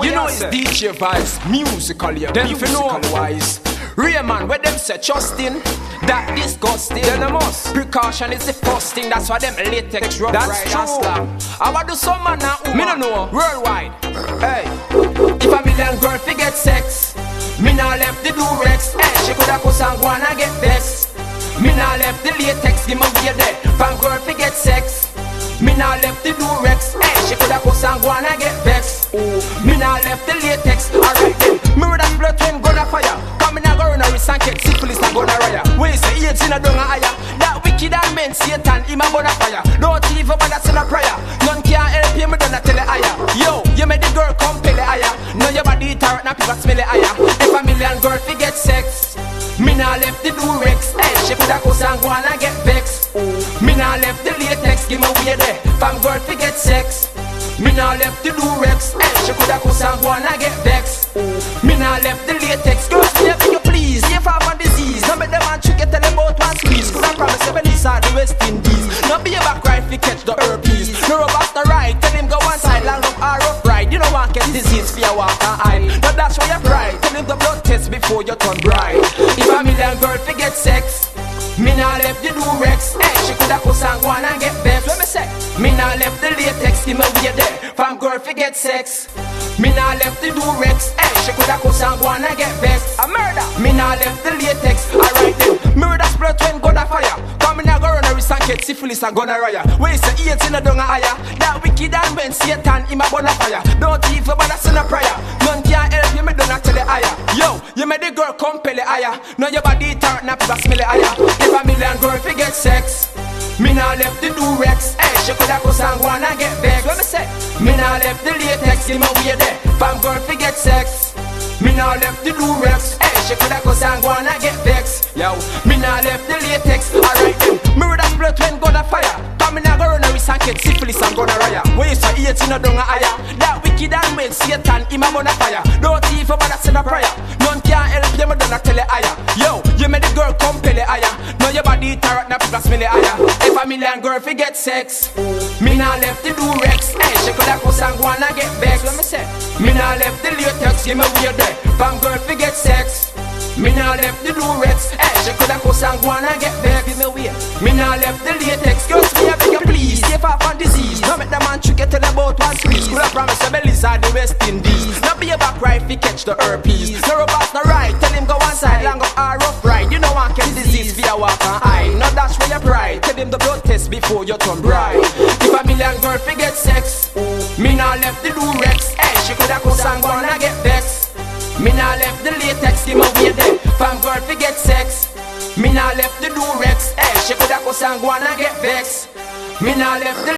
You know it's DJ vibes, musically and musical wise. Rayman, where them say trusting, that disgusting. Then I must. Precaution is the first thing, that's why them latex rough. That's true. I want to do some man now, me no know. Worldwide. Hey, if a million girl forget sex, me nah left the Durex. Hey, she coulda cuss and go and get vexed. Me nah left the latex, give me way there. From girl forget sex, me nah left the Durex. Hey, she coulda cuss and go and get vexed. Me nah left the latex. Alright then, me with that blood twin gonna fire. Come in a go run a wrist and get syphilis and gonna riot. We say AIDS in a dung a higher. That wicked and men Satan him a gonna fire. Don't even bother send a prayer. None can help you, me done a tell it higher. Yo, you made the girl come pay the higher. Now your body tired, now people smell it higher. If a million girl forget sex, me nah left the Durex. Hey, she coulda cuss and go and get vexed. Me nah left the latex, give me way there. From girl forget sex, me nah left the Durex. Hey, she coulda cuss and go and get vexed. Me nah left the latex. Girls, me beg you please, if I have a disease, no make them man trick you, tell them about one squeeze. Coulda promise you Belize or the West Indies. No be a back ride fi catch the herpes. No robust the ride, tell him go one side, long up or rough ride. You don't want get disease for your walk and hide. No that's why you pride. Tell him the blood test before you turn bride. If a million girl forget sex, me nah left the Durex. Hey, she coulda cuss and go and get vexed. Let me say, me nah left the latex, give me way there. From girl forget sex, me nah left the Durex. Hey, she coulda cuss and go and get vexed. A murder, me nah left the latex. Alright then, murder spread when gun a fire. Come in a go run a wrist and get syphilis and gun a riot. We say AIDS in a dung a higher. That wicked and when Satan him a gun a fire. Don't even bother send a prayer. None can help you, me done a tell it higher. Yo, you made the girl come pay it higher. Now your body tired, now people smell it higher. If a million girl forget sex, me nah left the Durex. Hey, she coulda cuss and go and get vexed. Let me say, me nah left the latex, give me way there. From girl forget sex, me nah left the Durex. Hey, she coulda cuss and go and get vexed. Yo, me nah left the latex. Alright then, me with that blood when gun a fire. Come in a go run a wrist and get syphilis and gun a riot. We say AIDS in a dung a higher. That wicked and when Satan him a gun a fire. Don't even bother send a prayer. None can help you, me done a tell it higher. Yo, you made the girl come pay it higher. Now your body tired, now people smell it higher. If a million girl forget sex, me nah left the Durex. Hey, she coulda cuss and go and get vexed. Let me say, me nah left the latex, give me way there. From girl forget sex, me nah left the Durex. Hey, she coulda cuss and go and get vexed. Give me way, me nah left the latex. Girls, me a beg you please, stay far from disease. No make the man trick you, tell about one squeeze. Coulda promise you Belize or the West Indies. No be a back ride fi catch the herpes. No robust, no ride, tell him go one side, long up or rough ride. You know one can disease for your walk and hide. No dash for your pride, tell him the blood test before you turn bride. If a million girl forget sex, me nah left the Durex. Hey, she coulda cuss and go and get vexed. Me nah left the latex, give me way there. From girl forget sex, me nah left the Durex. Hey, she coulda cuss and go and get vexed. Me nah left the